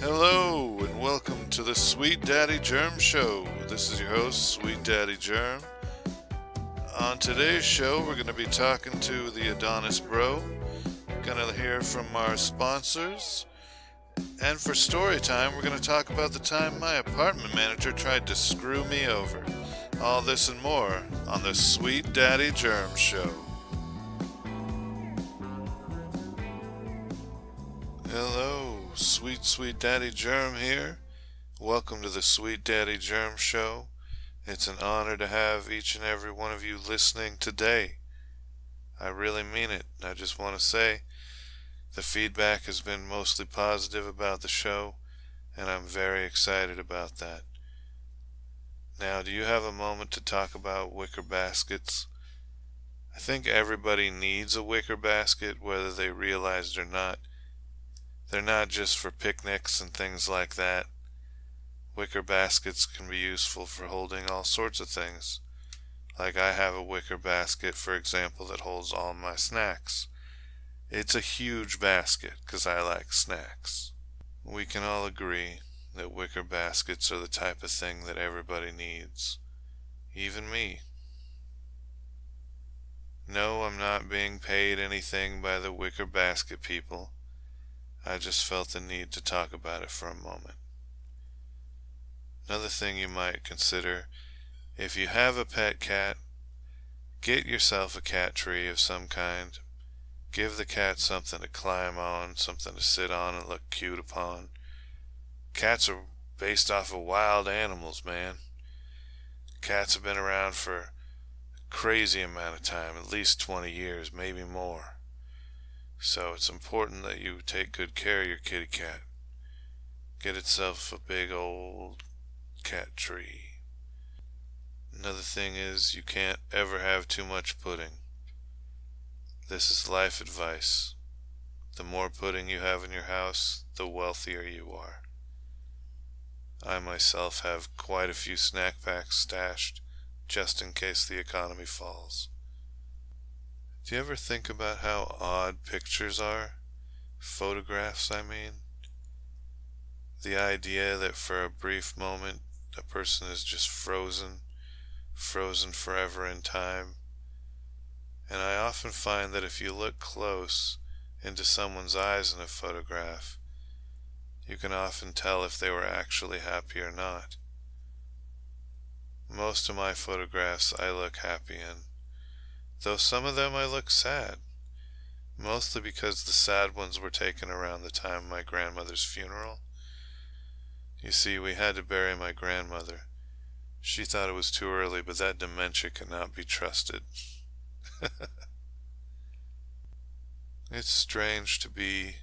Hello, and welcome to the Sweet Daddy Jerm Show. This is your host, Sweet Daddy Jerm. On today's show, we're going to be talking to the Adonis Bro, going to hear from our sponsors, and for story time, we're going to talk about the time my apartment manager tried to screw me over. All this and more on the Sweet Daddy Jerm Show. Hello, sweet Daddy Jerm here. Welcome to the Sweet Daddy Jerm Show. It's an honor to have each and every one of you listening today. I really mean it. I just want to say the feedback has been mostly positive about the show, and I'm very excited about that. Now, do you have a moment to talk about wicker baskets? I think everybody needs a wicker basket, whether they realize it or not. They're not just for picnics and things like that. Wicker baskets can be useful for holding all sorts of things. Like I have a wicker basket, for example, that holds all my snacks. It's a huge basket because I like snacks. We can all agree that wicker baskets are the type of thing that everybody needs. Even me. No, I'm not being paid anything by the wicker basket people. I just felt the need to talk about it for a moment. Another thing you might consider, if you have a pet cat, get yourself a cat tree of some kind. Give the cat something to climb on, something to sit on and look cute upon. Cats are based off of wild animals, man. Cats have been around for a crazy amount of time, at least 20 years, maybe more. So it's important that you take good care of your kitty cat. Get itself a big old cat tree. Another thing is you can't ever have too much pudding. This is life advice. The more pudding you have in your house, the wealthier you are. I myself have quite a few snack packs stashed just in case the economy falls. Do you ever think about how odd pictures are? Photographs, I mean. The idea that for a brief moment a person is just frozen forever in time. And I often find that if you look close into someone's eyes in a photograph, you can often tell if they were actually happy or not. Most of my photographs I look happy in, though some of them I look sad, mostly because the sad ones were taken around the time of my grandmother's funeral. You see, we had to bury my grandmother. She thought it was too early, but that dementia cannot be trusted. It's strange to be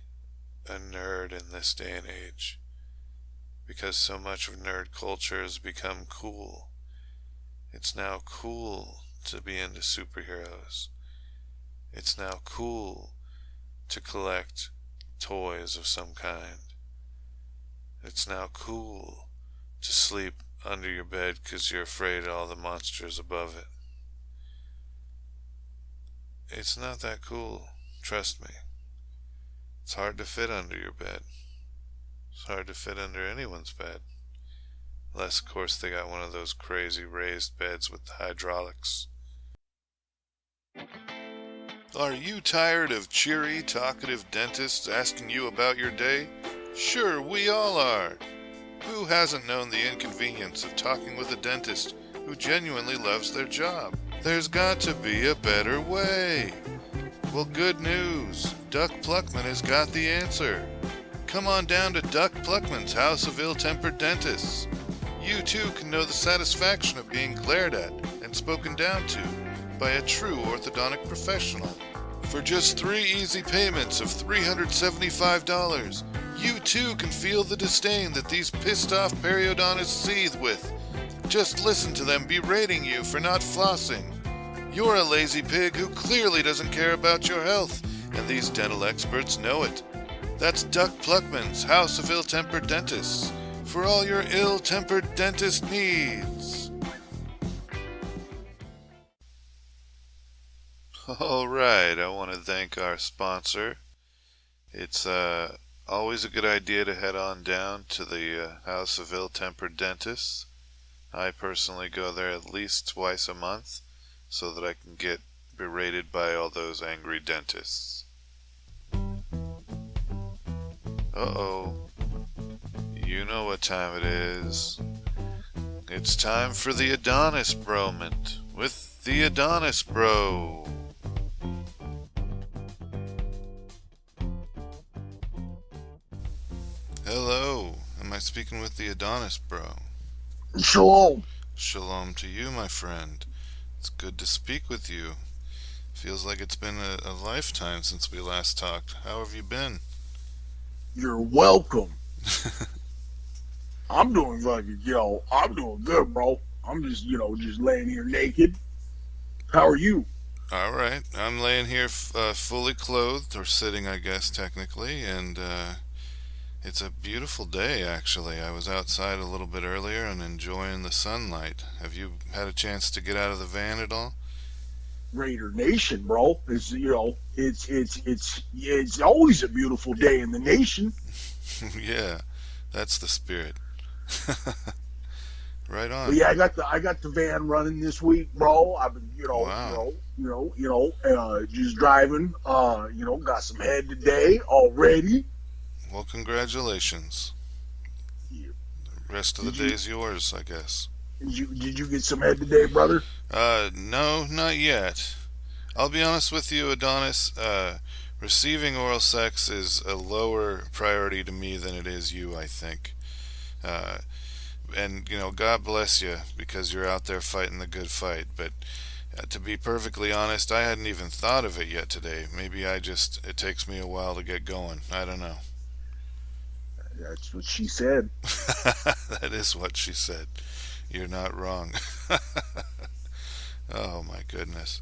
a nerd in this day and age, because so much of nerd culture has become cool. It's now cool to be into superheroes. It's now cool to collect toys of some kind. It's now cool to sleep under your bed because you're afraid of all the monsters above it. It's not that cool, trust me. It's hard to fit under your bed. It's hard to fit under anyone's bed. Unless, of course, they got one of those crazy raised beds with hydraulics. Are you tired of cheery, talkative dentists asking you about your day? Sure, we all are. Who hasn't known the inconvenience of talking with a dentist who genuinely loves their job? There's got to be a better way. Well, good news. Duck Pluckman has got the answer. Come on down to Duck Pluckman's House of Ill-Tempered Dentists. You too can know the satisfaction of being glared at and spoken down to by a true orthodontic professional. For just 3 easy payments of $375, you too can feel the disdain that these pissed-off periodontists seethe with. Just listen to them berating you for not flossing. You're a lazy pig who clearly doesn't care about your health, and these dental experts know it. That's Duck Pluckman's House of Ill-Tempered Dentists, for all your ill-tempered dentist needs. Alright, I want to thank our sponsor. It's Always a good idea to head on down to the House of Ill-Tempered Dentists. I personally go there at least twice a month so that I can get berated by all those angry dentists. Uh-oh. You know what time it is. It's time for the Adonis Broment with the Adonis Bro. Hello, am I speaking with the Adonis Bro? Shalom. Shalom to you, my friend. It's good to speak with you. Feels like it's been a lifetime since we last talked. How have you been? You're welcome. I'm doing I'm doing good, bro. I'm just laying here naked. How are you? Alright, I'm laying here fully clothed, or sitting, I guess, technically, and it's a beautiful day, actually. I was outside a little bit earlier and enjoying the sunlight. Have you had a chance to get out of the van at all? Raider Nation, bro. It's always a beautiful day in the nation. Yeah, that's the spirit. Right But on. yeah, I got the van running this week, bro. I've been Wow. just driving. Got some head today already. Well, congratulations. Yeah. The rest of the Did you day's yours, I guess. did you get some head today, brother? No, not yet. I'll be honest with you, Adonis. Receiving oral sex is a lower priority to me than it is you, I think. Uh, and, God bless you because you're out there fighting the good fight. But to be perfectly honest, I hadn't even thought of it yet today. Maybe it takes me a while to get going. I don't know. That's what she said. That is what she said. You're not wrong. Oh my goodness.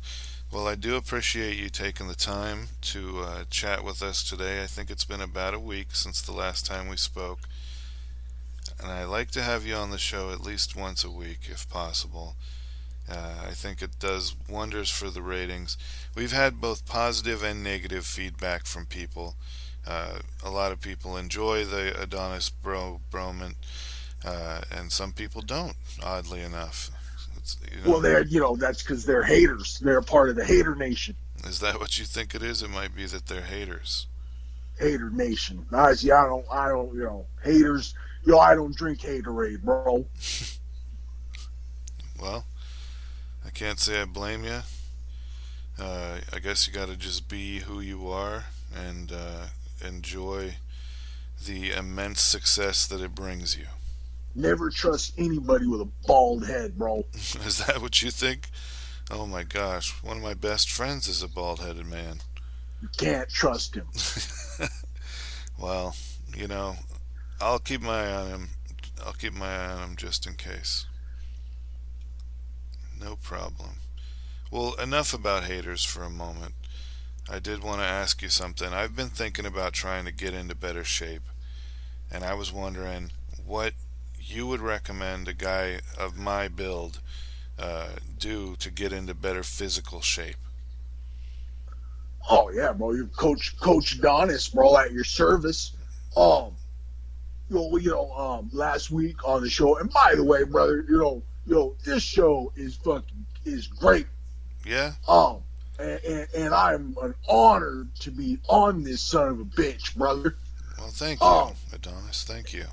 Well, I do appreciate you taking the time to chat with us today. I think it's been about a week since the last time we spoke, and I like to have you on the show at least once a week if possible. I think it does wonders for the ratings. We've had both positive and negative feedback from people. A lot of people enjoy the Adonis Broman, and some people don't, oddly enough. It's, you Well, know, that's because they're haters. They're a part of the hater nation. is that what you think it is? It might be that they're haters. Hater nation. I don't, haters. I don't drink haterade, bro. Well, I can't say I blame you. I guess you gotta just be who you are and enjoy the immense success that it brings you. Never trust anybody with a bald head, bro. Is that what you think? Oh my gosh, one of my best friends is a bald headed man. You can't trust him. Well, you know, I'll keep my eye on him. I'll keep my eye on him just in case. No problem. Well, enough about haters for a moment. I did want to ask you something. I've been thinking about trying to get into better shape, and I was wondering what you would recommend a guy of my build do to get into better physical shape. Oh yeah, bro. You Coach Adonis, bro, at your service. Um, last week on the show, and by the way, brother, this show is great. Yeah? Um, and I'm an honor to be on this son of a bitch, brother. Well, thank you, Um, Adonis. Thank you.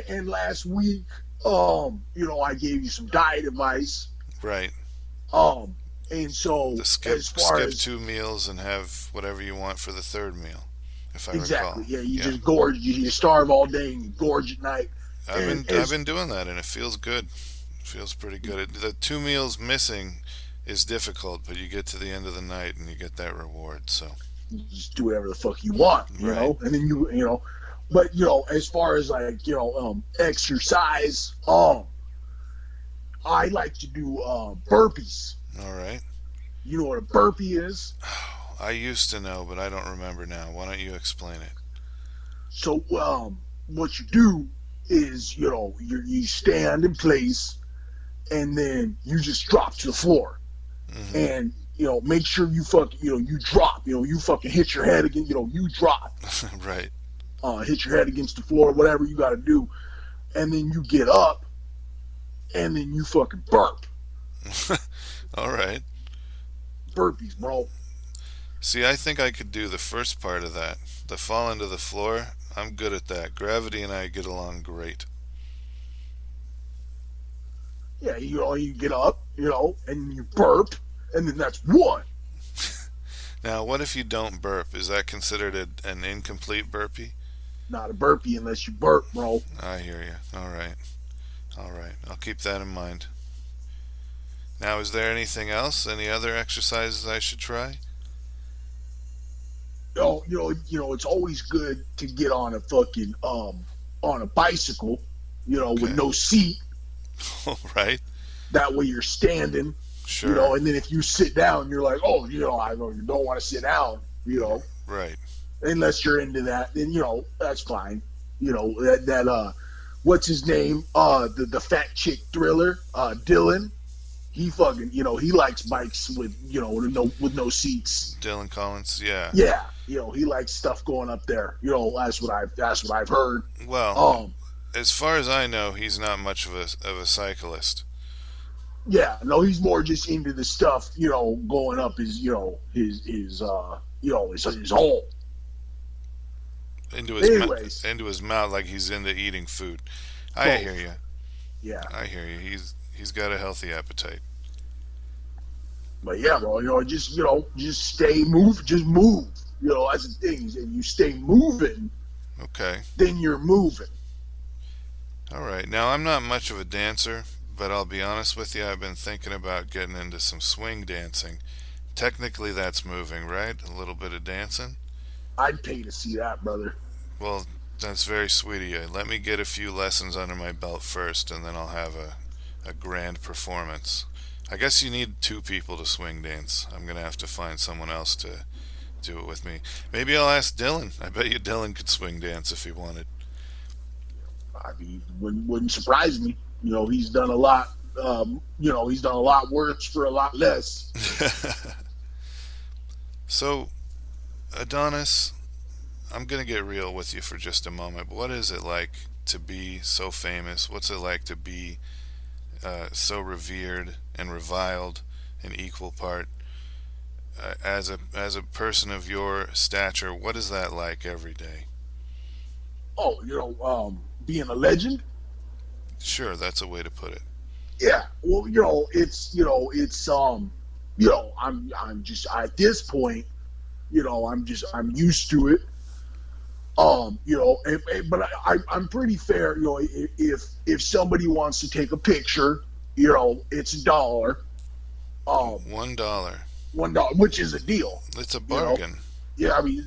and last week, I gave you some diet advice. Right. Um, and so The as far skip as 2 meals and have whatever you want for the third meal, if I recall. exactly, yeah, you Yeah. just gorge, you starve all day and you gorge at night. I've And been I've as been doing that and it feels good. It feels pretty good. The 2 meals missing is difficult, but you get to the end of the night and you get that reward. So, you just do whatever the fuck you want, right. and then but as far as like exercise, I like to do burpees. All right. You know what a burpee is? Oh, I used to know, but I don't remember now. Why don't you explain it? So what you do is you stand in place and then you just drop to the floor Hmm. and make sure you fucking you drop, you fucking hit your head again, you drop. Right. hit your head against the floor, whatever you got to do, and then you get up, and then you fucking burp. All right. Burpees, bro. See, I think I could do the first part of that. The fall into the floor, I'm good at that. Gravity and I get along great. Yeah, you get up, and you burp, and then that's one. Now, what if you don't burp? Is that considered an incomplete burpee? Not a burpee unless you burp, bro. I hear you. All right. All right. I'll keep that in mind. Now, is there anything else? Any other exercises I should try? It's always good to get on a fucking on a bicycle, with Okay. no seat. All right. That way you're standing, Sure. and then if you sit down, you're like, oh, I don't want to sit down, Right. unless you're into that, then that's fine. That what's his name? The fat chick thriller, Dylan. He fucking, he likes bikes with, with no seats. Dylan Collins, yeah. Yeah, he likes stuff going up there. That's what I've heard. Well, Um, as far as I know, he's not much of a cyclist. yeah, no, he's more just into the stuff, going up his hole. Anyways, Into his mouth, like he's into eating food. I both. hear you. Yeah, I hear you. He's got a healthy appetite. but yeah, bro, just stay move, just move. That's the thing. Is if you stay moving, Okay. then you're moving. All right. Now, I'm not much of a dancer, but I'll be honest with you, I've been thinking about getting into some swing dancing. Technically, that's moving, right? A little bit of dancing? I'd pay to see that, brother. Well, that's very sweet of you. Let me get a few lessons under my belt first, and then I'll have a grand performance. I guess you need two people to swing dance. I'm going to have to find someone else to do it with me. Maybe I'll ask Dylan. I bet you Dylan could swing dance if he wanted. I mean, wouldn't surprise me. He's done a lot. He's done a lot worse for a lot less. So, Adonis, I'm going to get real with you for just a moment. But what is it like to be so famous? What's it like to be so revered and reviled in equal part? As a person of your stature, what is that like every day? Oh, being a legend. Sure, that's a way to put it. Yeah. Well, I'm just at this point, I'm used to it. But I'm pretty fair. If somebody wants to take a picture, it's $1. $1. $1, which is a deal. It's a You know, bargain. yeah. I mean,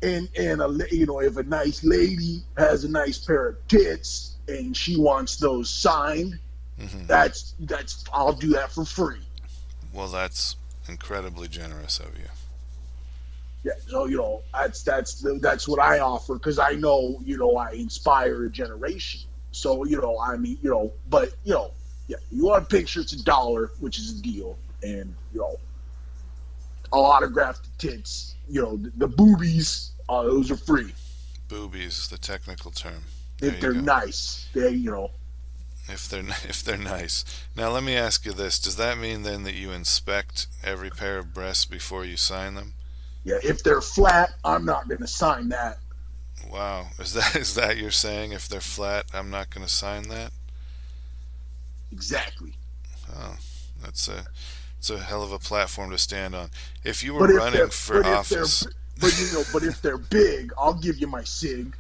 and if a nice lady has a nice pair of tits and she wants those signed, Hmm. that's I'll do that for free. Well, that's incredibly generous of you. Yeah, so that's what I offer because I know I inspire a generation. So I mean but yeah, you want a picture, it's $1, which is a deal, and I'll autograph the tits. The boobies, those are free Boobies, the technical term. There if you they're go. nice. If they're if they're nice. Now let me ask you this: does that mean then that you inspect every pair of breasts before you sign them? Yeah, if they're flat, I'm not going to sign that. Wow, is that you're saying? If they're flat, I'm not going to sign that. Exactly. Oh, that's a it's a hell of a platform to stand on. If you were But if running they're for but if they're office, but if they're big, I'll give you my sig.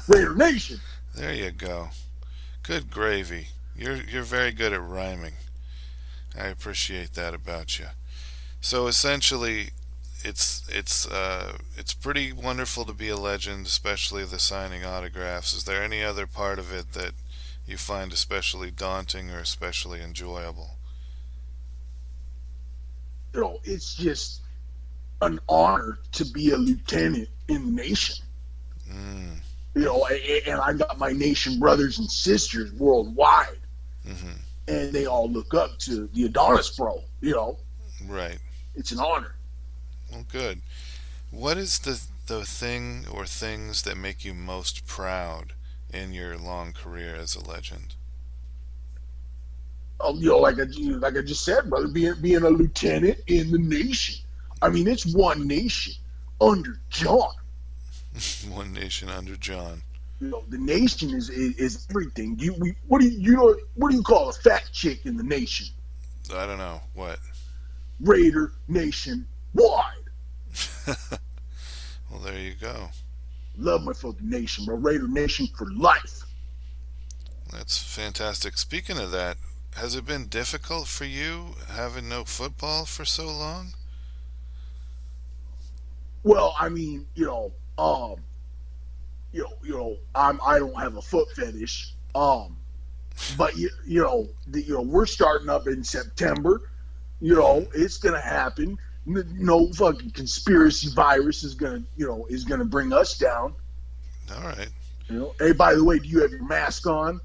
Raider Nation. there you go. Good gravy. You're very good at rhyming. I appreciate that about you. So essentially, it's pretty wonderful to be a legend, especially the signing autographs. Is there any other part of it that you find especially daunting or especially enjoyable? It's just an honor to be a lieutenant in the nation. Mm, And I got my nation brothers and sisters worldwide, hmm. and they all look up to the Adonis Bro. Right. It's an honor. Well, good. What is the thing or things that make you most proud in your long career as a legend? Like I just said, brother, being a lieutenant in the nation. I mean, it's one nation under John. One nation under John. The nation is everything. What do you call a fat chick in the nation? I don't know. What? Raider Nation wide. Well, there you go. Love my fucking nation, bro. Raider Nation for life. That's fantastic. Speaking of that, has it been difficult for you having no football for so long? Well, I mean, I don't have a foot fetish. But we're starting up in September. It's gonna happen. No fucking conspiracy virus is gonna bring us down. All right. Hey, by the way, do you have your mask on?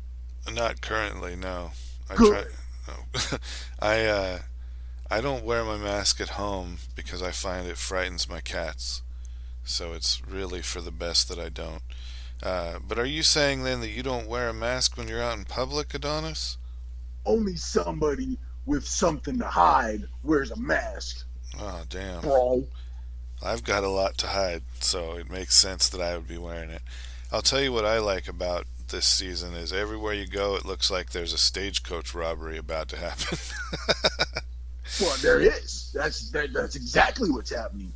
Not currently, no. I try. Good. No. I don't wear my mask at home because I find it frightens my cats. So it's really for the best that I don't. But are you saying then that you don't wear a mask when you're out in public, Adonis? Only somebody with something to hide wears a mask, Oh, damn. bro. I've got a lot to hide, so it makes sense that I would be wearing it. I'll tell you what I like about this season is everywhere you go, it looks like there's a stagecoach robbery about to happen. Well, there is. That's exactly what's happening.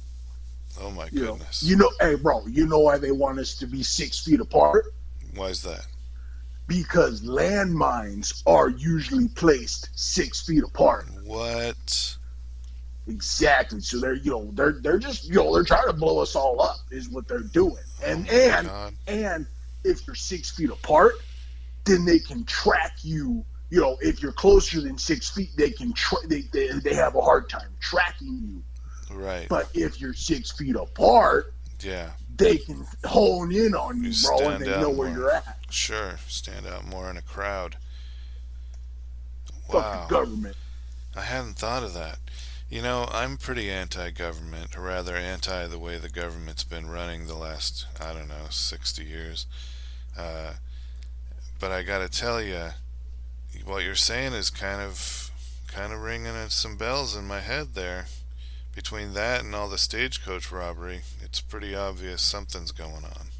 Oh my goodness. Hey, bro. You know why they want us to be 6 feet apart? Why is that? Because landmines are usually placed 6 feet apart. What? Exactly. So they're just they're trying to blow us all up is what they're doing. And God. and if you're 6 feet apart, then they can track you. If you're closer than 6 feet, they can they have a hard time tracking you. Right. But if you're 6 feet apart, Yeah. they can hone in on you, bro, and they know where you're at. Sure. Stand out more in a crowd. Fucking Wow. government. I hadn't thought of that. I'm pretty anti-government, or rather anti the way the government's been running the last, I don't know, 60 years. But I gotta tell you, what you're saying is kind of ringing some bells in my head there. Between that and all the stagecoach robbery, it's pretty obvious something's going on.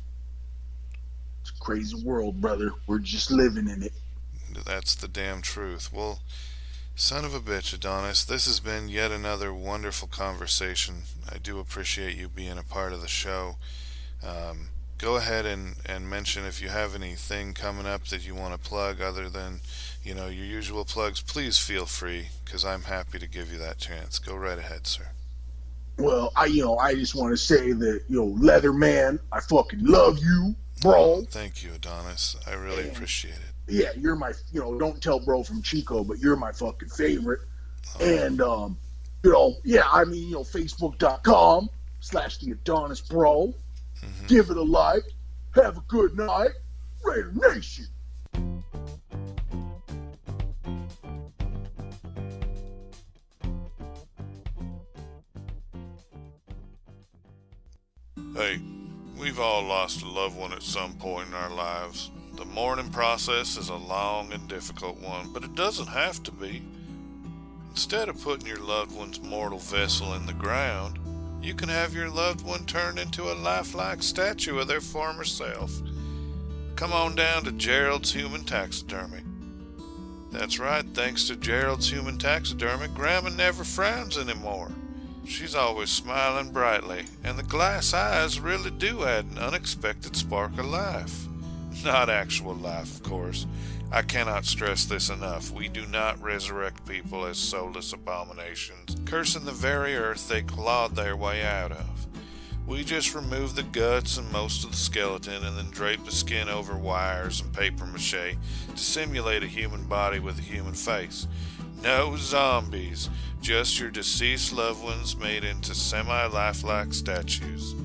It's a crazy world, brother. We're just living in it. That's the damn truth. Well, son of a bitch, Adonis, this has been yet another wonderful conversation. I do appreciate you being a part of the show. Go ahead and mention if you have anything coming up that you want to plug other than, your usual plugs. Please feel free, because I'm happy to give you that chance. Go right ahead, sir. Well, I just want to say that, Leatherman, I fucking love you, bro. Thank you, Adonis. I really appreciate it. Yeah, you're my, don't tell bro from Chico, but you're my fucking favorite. And, Facebook.com/the Adonis Bro. Mm-hmm. Give it a like. Have a good night. Raider Nation. Hey, we've all lost a loved one at some point in our lives. The mourning process is a long and difficult one, but it doesn't have to be. Instead of putting your loved one's mortal vessel in the ground, you can have your loved one turned into a lifelike statue of their former self. Come on down to Gerald's Human Taxidermy. That's right, thanks to Gerald's Human Taxidermy, Grandma never frowns anymore. She's always smiling brightly, and the glass eyes really do add an unexpected spark of life. Not actual life, of course. I cannot stress this enough. We do not resurrect people as soulless abominations, cursing the very earth they clawed their way out of. We just remove the guts and most of the skeleton and then drape the skin over wires and paper mache to simulate a human body with a human face. No zombies, just your deceased loved ones made into semi-lifelike statues.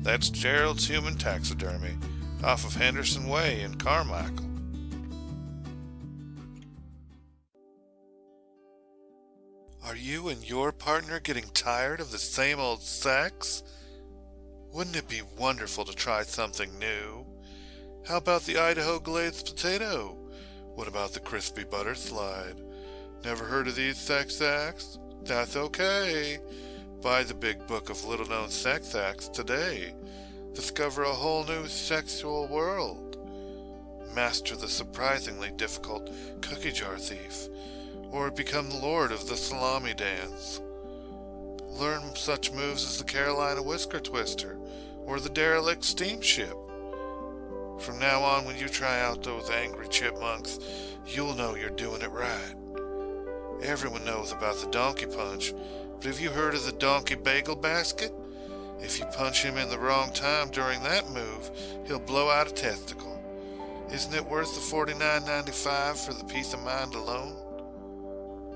That's Gerald's Human Taxidermy, off of Henderson Way in Carmichael. Are you and your partner getting tired of the same old sex? Wouldn't it be wonderful to try something new? How about the Idaho glazed potato? What about the crispy butter slide? Never heard of these sex acts? That's okay. Buy the big book of little-known sex acts today. Discover a whole new sexual world. Master the surprisingly difficult cookie jar thief, or become the lord of the salami dance. Learn such moves as the Carolina Whisker Twister, or the derelict steamship. From now on, when you try out those angry chipmunks, you'll know you're doing it right. Everyone knows about the donkey punch, but have you heard of the donkey bagel basket? If you punch him in the wrong time during that move, he'll blow out a testicle. Isn't it worth the $49.95 for the peace of mind alone?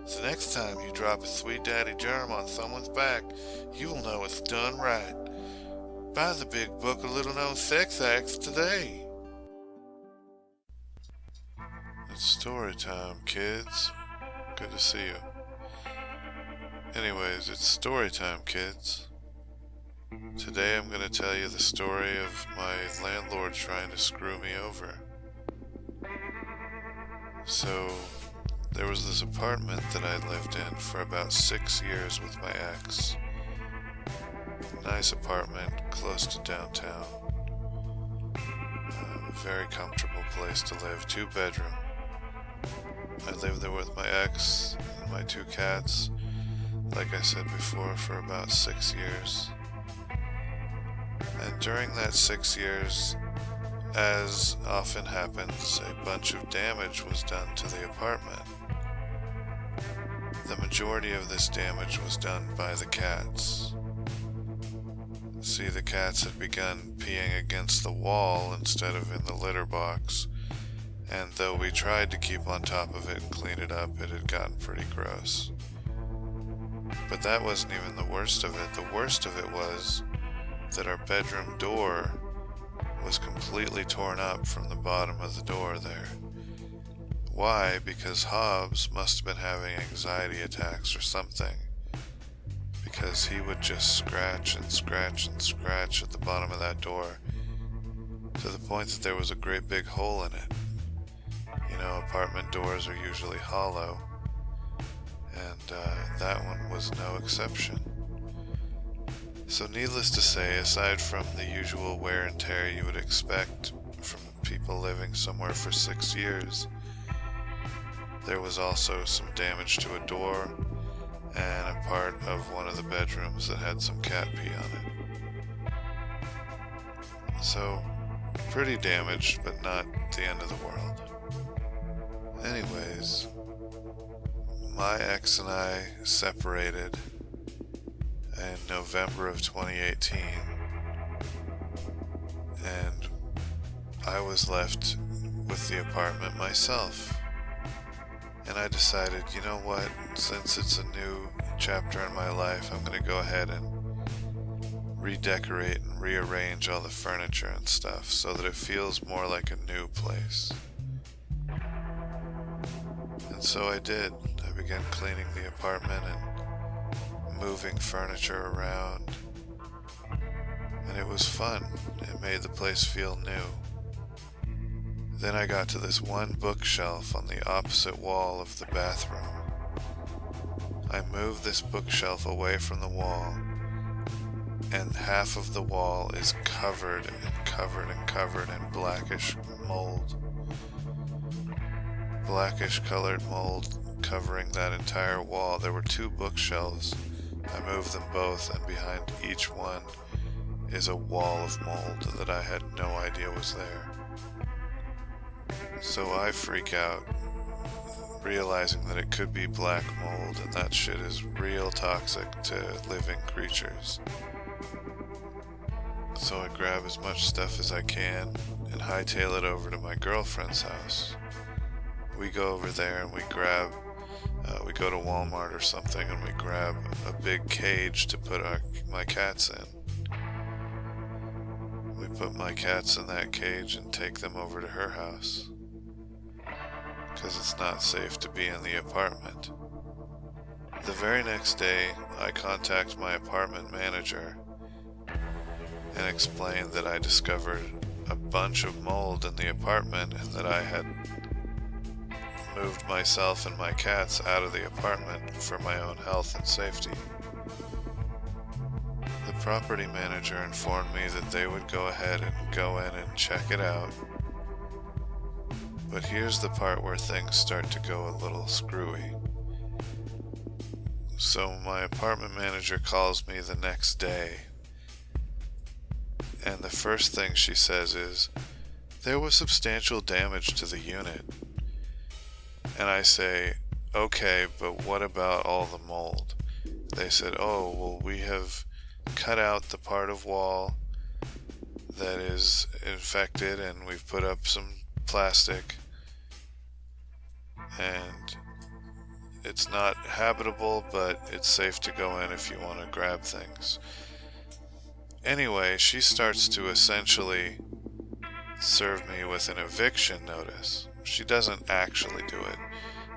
So next time you drop a sweet daddy Jerm on someone's back, you'll know it's done right. Buy the big book of little-known sex acts today. It's story time, kids. Good to see you. Anyways, it's story time, kids. Today I'm going to tell you the story of my landlord trying to screw me over. So, there was this apartment that I lived in for about 6 years with my ex. Nice apartment, close to downtown. Very comfortable place to live, 2-bedroom. I lived there with my ex and my 2 cats, like I said before, for about 6 years. And during that 6 years, as often happens, a bunch of damage was done to the apartment. The majority of this damage was done by the cats. See, the cats had begun peeing against the wall instead of in the litter box, and though we tried to keep on top of it and clean it up, it had gotten pretty gross. But that wasn't even the worst of it. The worst of it was that our bedroom door was completely torn up from the bottom of the door there. Why? Because Hobbs must have been having anxiety attacks or something. Because he would just scratch and scratch and scratch at the bottom of that door to the point that there was a great big hole in it. You know, apartment doors are usually hollow, and that one was no exception. So needless to say, aside from the usual wear and tear you would expect from people living somewhere for 6 years, there was also some damage to a door and a part of one of the bedrooms that had some cat pee on it. So, pretty damaged, but not the end of the world. Anyways, my ex and I separated in November of 2018, and I was left with the apartment myself. And I decided, you know what, since it's a new chapter in my life, I'm going to go ahead and redecorate and rearrange all the furniture and stuff so that it feels more like a new place. And so I did. I began cleaning the apartment and moving furniture around, and it was fun. It made the place feel new. Then I got to this one bookshelf on the opposite wall of the bathroom. I moved this bookshelf away from the wall, and half of the wall is covered and covered and covered in blackish mold. Blackish colored mold covering that entire wall. There were 2 bookshelves. I moved them both, and behind each one is a wall of mold that I had no idea was there. So I freak out, realizing that it could be black mold, and that shit is real toxic to living creatures. So I grab as much stuff as I can and hightail it over to my girlfriend's house. We go over there and we go to Walmart or something, and we grab a big cage to put my cats in. We put my cats in that cage and take them over to her house, because it's not safe to be in the apartment. The very next day, I contact my apartment manager, and explained that I discovered a bunch of mold in the apartment and that I had moved myself and my cats out of the apartment for my own health and safety. The property manager informed me that they would go ahead and go in and check it out. But here's the part where things start to go a little screwy. So my apartment manager calls me the next day, and the first thing she says is, "There was substantial damage to the unit." And I say, "Okay, but what about all the mold?" They said, "Oh, well, we have cut out the part of wall that is infected and we've put up some plastic and it's not habitable, but it's safe to go in if you want to grab things." Anyway, she starts to essentially serve me with an eviction notice. She doesn't actually do it,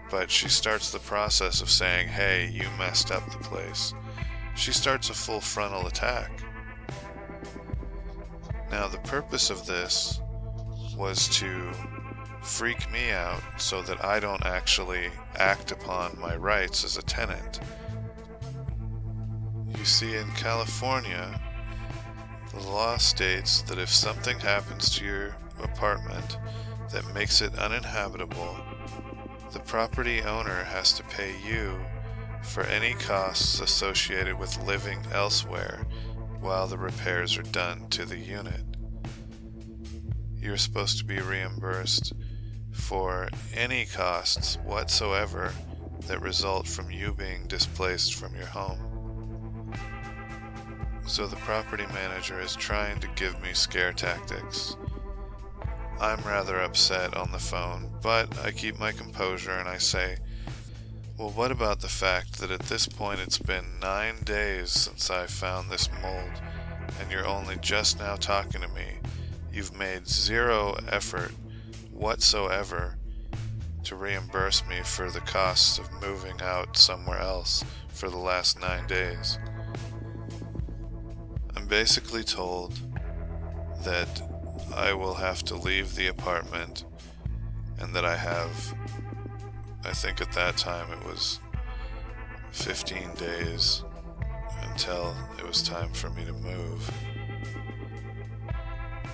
but she starts the process of saying, "Hey, you messed up the place." She starts a full frontal attack. Now, the purpose of this was to freak me out so that I don't actually act upon my rights as a tenant. You see, in California, the law states that if something happens to your apartment that makes it uninhabitable, the property owner has to pay you for any costs associated with living elsewhere while the repairs are done to the unit. You're supposed to be reimbursed for any costs whatsoever that result from you being displaced from your home. So the property manager is trying to give me scare tactics. I'm rather upset on the phone, but I keep my composure and I say, "Well, what about the fact that at this point it's been 9 days since I found this mold, and you're only just now talking to me? You've made zero effort whatsoever to reimburse me for the costs of moving out somewhere else for the last 9 days. I'm basically told that I will have to leave the apartment and that I have, I think at that time it was 15 days until it was time for me to move.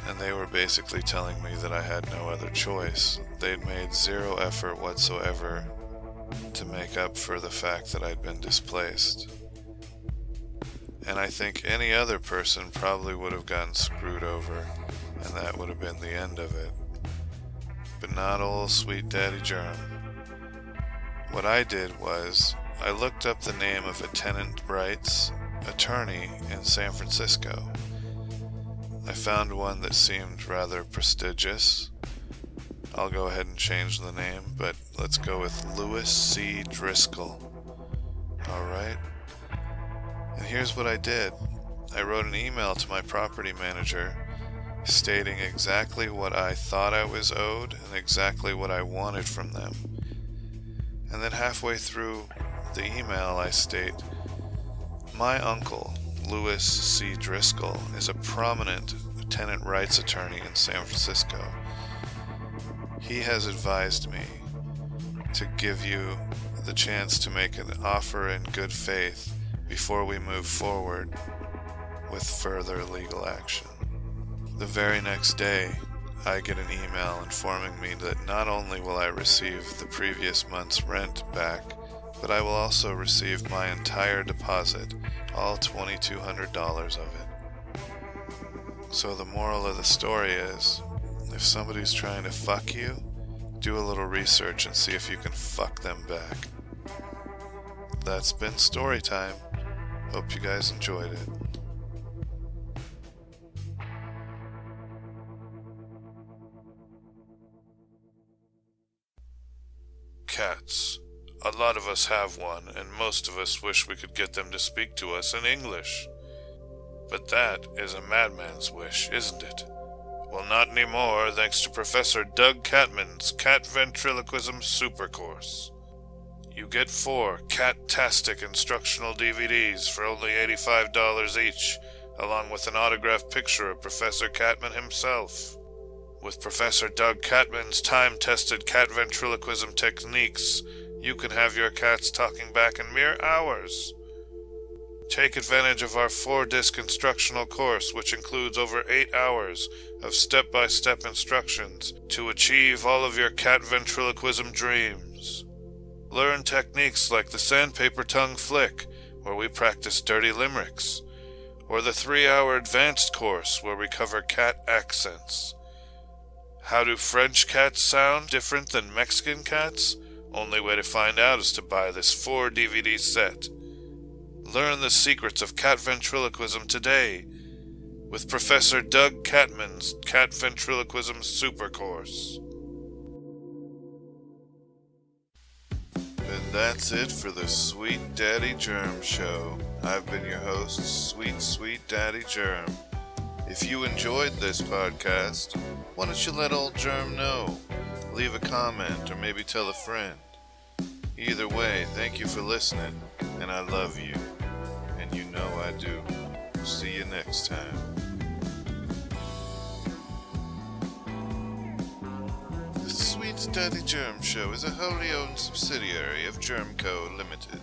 And they were basically telling me that I had no other choice. They'd made zero effort whatsoever to make up for the fact that I'd been displaced. And I think any other person probably would have gotten screwed over, and that would have been the end of it. But not old sweet Daddy Jerm. What I did was, I looked up the name of a tenant rights attorney in San Francisco. I found one that seemed rather prestigious. I'll go ahead and change the name, but let's go with Louis C. Driscoll. Alright? And here's what I did. I wrote an email to my property manager stating exactly what I thought I was owed and exactly what I wanted from them. And then halfway through the email I state, "My uncle, Louis C. Driscoll, is a prominent tenant rights attorney in San Francisco. He has advised me to give you the chance to make an offer in good faith before we move forward with further legal action." The very next day, I get an email informing me that not only will I receive the previous month's rent back, but I will also receive my entire deposit, all $2,200 of it. So the moral of the story is, if somebody's trying to fuck you, do a little research and see if you can fuck them back. That's been story time. Hope you guys enjoyed it. Cats. A lot of us have one, and most of us wish we could get them to speak to us in English. But that is a madman's wish, isn't it? Well, not anymore, thanks to Professor Doug Catman's Cat Ventriloquism Super Course. You get 4 cat-tastic instructional DVDs for only $85 each, along with an autographed picture of Professor Catman himself. With Professor Doug Catman's time-tested cat ventriloquism techniques, you can have your cats talking back in mere hours. Take advantage of our 4-disc instructional course, which includes over 8 hours of step-by-step instructions to achieve all of your cat ventriloquism dreams. Learn techniques like the sandpaper tongue flick, where we practice dirty limericks, or the 3-hour advanced course where we cover cat accents. How do French cats sound different than Mexican cats? Only way to find out is to buy this 4-DVD set. Learn the secrets of cat ventriloquism today with Professor Doug Catman's Cat Ventriloquism Super Course. And that's it for the Sweet Daddy Jerm Show. I've been your host, Sweet Daddy Jerm. If you enjoyed this podcast, why don't you let old Jerm know? Leave a comment or maybe tell a friend. Either way, thank you for listening, and I love you. And you know I do. See you next time. The Sweet Daddy Jerm Show is a wholly owned subsidiary of Jerm Co. Limited.